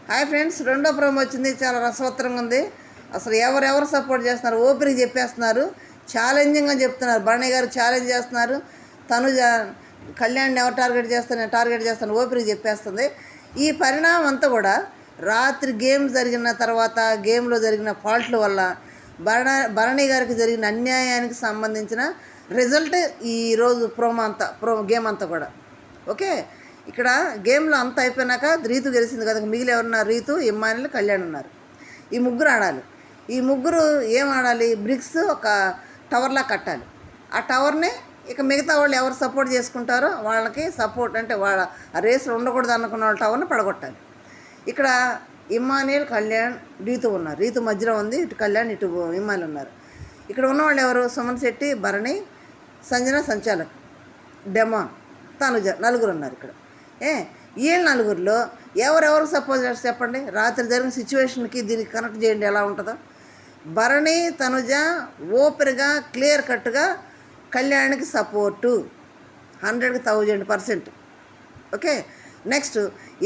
Hi friends, రెండో promo వచ్చింది. చాలా రసవత్తరంగా ఉంది. అసలు ఎవరెవరు సపోర్ట్ చేస్తున్నారు, ఓపెనింగ్ చెప్పేస్తున్నారు, ఛాలెంజింగ్గా చెప్తున్నారు. భరణి గారు ఛాలెంజ్ చేస్తున్నారు. తనుజ కళ్యాణ్ని ఎవరు టార్గెట్ చేస్తాను, నేను టార్గెట్ చేస్తాను, ఓపెనింగ్ చెప్పేస్తుంది. ఈ పరిణామం అంతా కూడా రాత్రి గేమ్ జరిగిన తర్వాత గేమ్లో జరిగిన ఫాల్ట్ల వల్ల భరణి గారికి జరిగిన అన్యాయానికి సంబంధించిన రిజల్ట్ ఈరోజు గేమ్ అంతా కూడా ఓకే. ఇక్కడ గేమ్లో అంతా అయిపోయినాక రీతు గెలిచింది కదా, మిగిలి ఎవరున్నారు? రీతు, ఇమ్మానుయల్, కళ్యాణ్ ఉన్నారు. ఈ ముగ్గురు ఆడాలి. ఈ ముగ్గురు ఏం ఆడాలి? బ్రిక్స్ ఒక టవర్లా కట్టాలి. ఆ టవర్ని ఇక మిగతా వాళ్ళు ఎవరు సపోర్ట్ చేసుకుంటారో వాళ్ళకి సపోర్ట్, అంటే వాళ్ళ ఆ రేసులో ఉండకూడదు అనుకున్న వాళ్ళ టవర్ని పడగొట్టాలి. ఇక్కడ ఇమ్మానుయల్, కళ్యాణ్, రీతు ఉన్నారు. రీతు మధ్యలో ఉంది, ఇటు కళ్యాణ్, ఇటు ఇమ్మానుయల్ ఉన్నారు. ఇక్కడ ఉన్నవాళ్ళు ఎవరు? సుమన్ శెట్టి, భరణి, సంజన, సంచాలక్, డెమాన్, తనుజ, నలుగురు ఉన్నారు ఇక్కడ. వీళ్ళ నలుగురిలో ఎవరెవరు సపోజ్ చెప్పండి. రాత్రి జరిగిన సిచ్యువేషన్కి దీనికి కనెక్ట్ చేయండి ఎలా ఉంటుందో. భరణి, తనుజ ఓపెన్గా క్లియర్ కట్గా కళ్యాణ్కి సపోర్టు 100,000%. ఓకే. నెక్స్ట్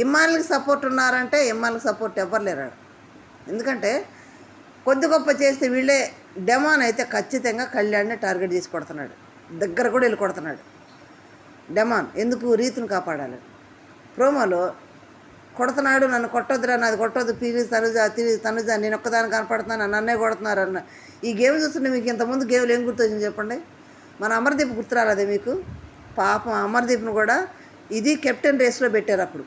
ఇమ్మానుయల్కి సపోర్ట్ ఉన్నారంటే ఇమ్మానుయల్కి సపోర్ట్ ఎవ్వరు లేరాడు. ఎందుకంటే కొద్ది గొప్ప చేస్తే వీళ్ళే. డెమాన్ అయితే ఖచ్చితంగా కళ్యాణ్ని టార్గెట్ చేసి కొడుతున్నాడు, దగ్గర కూడా వెళ్ళి కొడుతున్నాడు. డెమాన్ ఎందుకు? రీతుని కాపాడాలి. ప్రోమోలో కొడుతున్నాడు, నన్ను కొట్టొద్దురా, నాది కొట్టొద్దు, ప్లీజ్ తనుజ నేను ఒక్కదాన్ని కనపడుతున్నాను, నన్నే కొడుతున్నారు అన్న. ఈ గేమ్ చూస్తుంటే మీకు ఇంతకుముందు గేమ్లు ఏం గుర్తొచ్చింది చెప్పండి? మన అమర్దీప్ గుర్తురాలదే మీకు? పాపం అమర్దీప్ను కూడా ఇది కెప్టెన్ రేస్లో పెట్టారు. అప్పుడు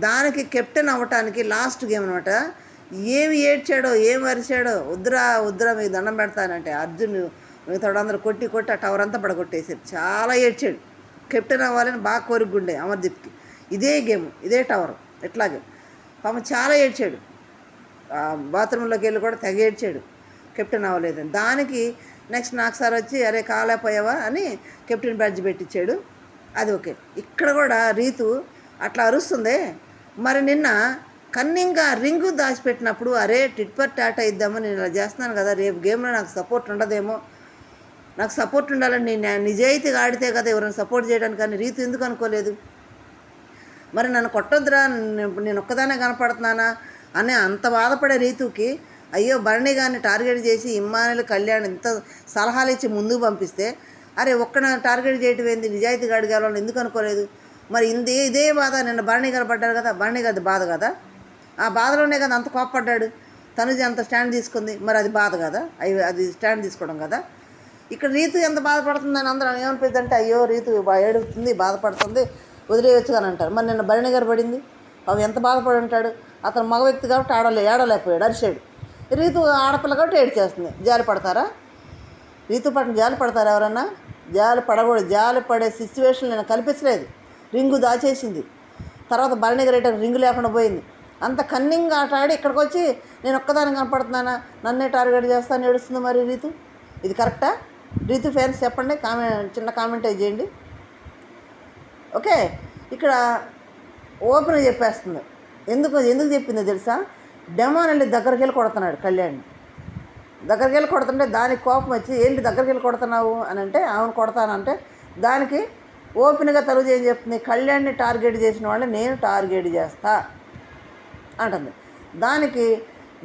దానికి కెప్టెన్ అవ్వటానికి లాస్ట్ గేమ్ అనమాట. ఏమి ఏడ్చాడో, ఏం అరిచాడో, వద్దురా మీకు దండం పెడతానంటే అర్జున్ మిగతా అందరూ కొట్టి ఆ టవర్ అంతా పడగొట్టేసారు. చాలా ఏడ్చాడు. కెప్టెన్ అవ్వాలని బాగా కోరికగుండే అమర్దీప్కి. ఇదే గేమ్, ఇదే టవర్, ఎట్లాగే పాపం చాలా ఏడ్చాడు. బాత్రూంలోకి వెళ్ళి కూడా తెగ ఏడ్చాడు కెప్టెన్ అవ్వలేదని. దానికి నెక్స్ట్ నాకు సార్ వచ్చి అరే కాలేపోయావా అని కెప్టెన్ బ్యాడ్జ్ పెట్టించాడు. అది ఓకే. ఇక్కడ కూడా రీతు అట్లా అరుస్తుంది. మరి నిన్న కన్నింగా రింగు దాచిపెట్టినప్పుడు అరే టిట్ ఫర్ టాటా ఇద్దామో, నేను ఇలా చేస్తున్నాను కదా, రేపు గేమ్లో నాకు సపోర్ట్ ఉండదేమో, నాకు సపోర్ట్ ఉండాలని నేను నిజాయితీగా ఆడితే కదా ఎవరైనా సపోర్ట్ చేయడానికి. కానీ రీతు ఎందుకు అనుకోలేదు? మరి నన్ను కొట్టొద్దురా, నేను ఒక్కదానే కనపడుతున్నానా అని అంత బాధపడే రీతుకి అయ్యో భరణి గారిని టార్గెట్ చేసి ఇమ్మానుయల్, కళ్యాణ్ ఇంత సలహాలు ఇచ్చి ముందుకు పంపిస్తే అరే ఒక్కన టార్గెట్ చేయటం ఏంది, నిజాయితీగా అడిగాలని ఎందుకు అనుకోలేదు? మరి ఇదే బాధ నిన్న భరణి గారు పడ్డారు కదా, భరణి గారి బాధ కదా, ఆ బాధలోనే కదా అంత కోప్పడ్డాడు. తనుజ అంత స్టాండ్ తీసుకుంది, మరి అది బాధ కదా, అది స్టాండ్ తీసుకోవడం కదా. ఇక్కడ రీతు ఎంత బాధపడుతుందని అందరూ ఏమనిపిస్తుంది అంటే అయ్యో రీతు ఏడుస్తుంది, బాధపడుతుంది, వదిలేయచ్చు అని అంటారు. మరి నిన్న భరణి గారు పడింది, అవి ఎంత బాధపడి ఉంటాడు. అతను మగ వ్యక్తి కాబట్టి ఏడలేకపోయాడు, అరిశాడు. రీతు ఆడపిల్ల కాబట్టి ఏడ్చేస్తుంది. జాలి పడతారా? రీతు పట్ల జాలి పడతారా ఎవరన్నా? జాలి పడకూడదు. జాలి పడే సిచ్యువేషన్ నేను కల్పించలేదు. రింగు దాచేసింది. తర్వాత భరణి గారు రింగు లేకుండా పోయింది. అంత కన్నింగ్ ఆట ఆడి ఇక్కడికి వచ్చి నేను ఒక్కదాన్ని కనపడుతున్నానా, నన్నే టార్గెట్ చేస్తాను ఏడుస్తుంది. మరి రీతు ఇది కరెక్టా? రీతు ఫ్యాన్స్ చెప్పండి, చిన్న కామెంట్ చేయండి. ఓకే. ఇక్కడ ఓపెన్ చెప్పేస్తుంది. ఎందుకు చెప్పిందో తెలుసా? డెమాన్ వెళ్ళి దగ్గరికి వెళ్ళి కొడుతున్నాడు కళ్యాణ్ని. దగ్గరికి వెళ్ళి కొడుతుంటే దానికి కోపం వచ్చి ఏంటి దగ్గరికి వెళ్ళి కొడుతున్నావు అని అంటే అవును కొడతానంటే దానికి ఓపెన్గా తరుజు ఏం చెప్తుంది? కళ్యాణ్ని టార్గెట్ చేసిన వాళ్ళని నేను టార్గెట్ చేస్తా అంటుంది. దానికి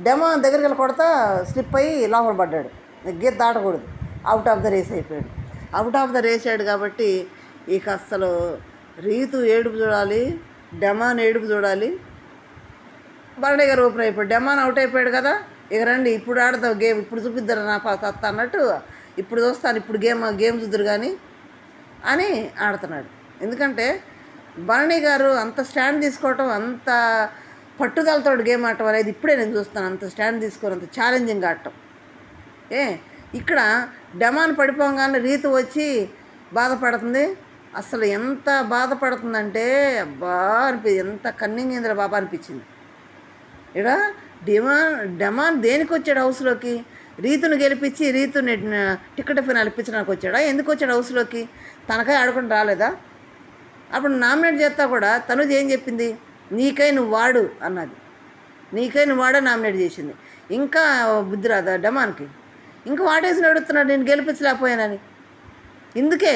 డెమాన్ దగ్గరికి వెళ్ళి కొడతా స్లిప్ అయ్యి లోపల పడ్డాడు. గీత దాటకూడదు, అవుట్ ఆఫ్ ద రేస్ అయిపోయాడు. అవుట్ ఆఫ్ ద రేస్ అయ్యాడు కాబట్టి ఇక అసలు రీతు ఏడుపు చూడాలి, డెమాన్ ఏడుపు చూడాలి. భరణి గారు ఓపెన్ అయిపోయాడు, డెమాన్ అవుట్ అయిపోయాడు కదా, ఇక రండి ఇప్పుడు ఆడతావు గేమ్, ఇప్పుడు చూపిద్దరు నా తత్త అన్నట్టు, ఇప్పుడు చూస్తాను, ఇప్పుడు గేమ్ చూద్దరు కానీ అని ఆడుతున్నాడు. ఎందుకంటే భరణి గారు అంత స్టాండ్ తీసుకోవటం, అంత పట్టుదలతో గేమ్ ఆడటం అనేది ఇప్పుడే నేను చూస్తాను. అంత స్టాండ్ తీసుకొని అంత ఛాలెంజింగ్ ఆడటం. ఇక్కడ డెమాన్ పడిపోగానే రీతు వచ్చి బాధపడుతుంది. అసలు ఎంత బాధపడుతుందంటే అబ్బా ఎంత కన్నింగ్ ఇంద్ర బాబా అనిపించింది. ఇక డెమాన్ దేనికి వచ్చాడు హౌస్లోకి? రీతును గెలిపించి రీతుని టికెట్ ఫైనల్ ఇప్పించడానికి వచ్చాడా? ఎందుకు వచ్చాడు హౌస్లోకి? తనకై ఆడుకుని రాలేదా? అప్పుడు నామినేట్ చేస్తా కూడా తనుజ ఏం చెప్పింది? నీకై నువ్వు వాడు అన్నది. నీకై నువ్వు వాడే నామినేట్ చేసింది. ఇంకా బుద్ధి రాదా డెమాన్కి? ఇంకా వాటేసి అడుగుతున్నాడు నేను గెలిపించలేకపోయానని. ఇందుకే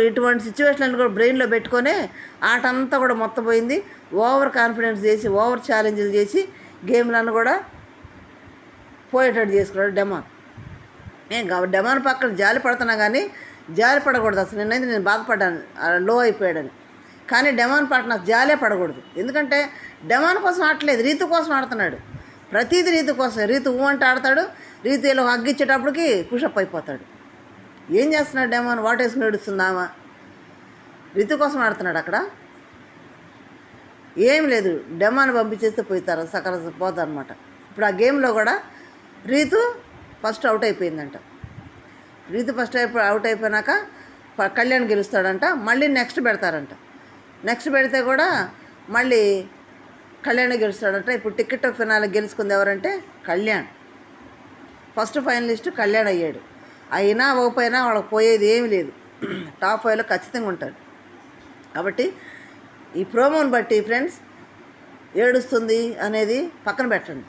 ఇటువంటి సిచ్యువేషన్లు కూడా బ్రెయిన్లో పెట్టుకొని ఆట అంతా కూడా మొత్తం పోయింది. ఓవర్ కాన్ఫిడెన్స్ చేసి ఓవర్ ఛాలెంజ్లు చేసి గేమ్లను కూడా పోయేటట్టు చేసుకున్నాడు డెమాన్. డెమాన్ పక్కన జాలి పడుతున్నా కానీ జాలి పడకూడదు. అసలు నేను బాధపడ్డాను లో అయిపోయాడని. కానీ డెమాన్ పట్ల నాకు జాలే పడకూడదు. ఎందుకంటే డెమాన్ కోసం ఆడలేదు, రీతు కోసం ఆడుతున్నాడు. ప్రతిదీ రీతు కోసం. రీతు అంటే ఆడతాడు, రీతు ఇలా హగ్గిచ్చేటప్పటికి పుషప్ అయిపోతాడు. ఏం చేస్తున్నాడు డెమాన్? వాటేసుకుని ఏడుస్తుందామా? రీతు కోసం ఆడుతున్నాడు అక్కడ. ఏం లేదు, డెమాన్ పంపించేస్తే పోతారు సకల పోతారనమాట. ఇప్పుడు ఆ గేమ్లో కూడా రీతు ఫస్ట్ అవుట్ అయిపోయిందంట. రీతు ఫస్ట్ అవుట్ అయిపోయినాక కళ్యాణ్ గెలుస్తాడంట. మళ్ళీ నెక్స్ట్ పెడతారంట. నెక్స్ట్ పెడితే కూడా మళ్ళీ కళ్యాణ్ గెలుస్తాడంట. ఇప్పుడు టికెట్ ఫినాలే గెలుచుకుంది ఎవరంటే కళ్యాణ్. ఫస్ట్ ఫైనలిస్ట్ కళ్యాణ్ అయ్యాడు. అయినా అవ్వకపోయినా వాళ్ళకి పోయేది ఏమీ లేదు. టాప్ 5లో ఖచ్చితంగా ఉంటాడు. కాబట్టి ఈ ప్రోమోని బట్టి ఫ్రెండ్స్ ఏడుస్తుంది అనేది పక్కన పెట్టండి.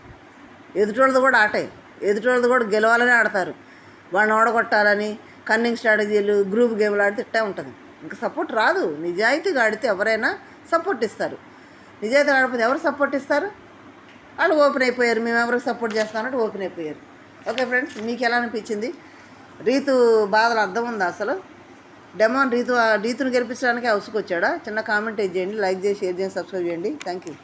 ఎదుటోళ్ళది కూడా ఆటే, ఎదుటోళ్ళది కూడా గెలవాలని ఆడతారు. వాళ్ళని ఓడగొట్టాలని కన్నింగ్ స్ట్రాటజీలు, గ్రూప్ గేమ్లు ఆడితే ఇట్టే ఉంటుంది. ఇంకా సపోర్ట్ రాదు. నిజాయితీగా ఆడితే ఎవరైనా సపోర్ట్ ఇస్తారు. నిజాయితీగా ఆడిపోతే ఎవరు సపోర్ట్ ఇస్తారు? వాళ్ళు ఓపెన్ అయిపోయారు. మేము ఎవరికి సపోర్ట్ చేస్తామంటే ఓపెన్ అయిపోయారు. ఓకే ఫ్రెండ్స్, మీకు ఎలా అనిపించింది? రీతు బాధలు అర్థం ఉందా అసలు? డెమాన్ రీతుని గెలిపించడానికి హౌస్కి వచ్చాడా? చిన్న కామెంట్ చేయండి, లైక్ చేసి షేర్ చేసి సబ్స్క్రైబ్ చేయండి. Thank you.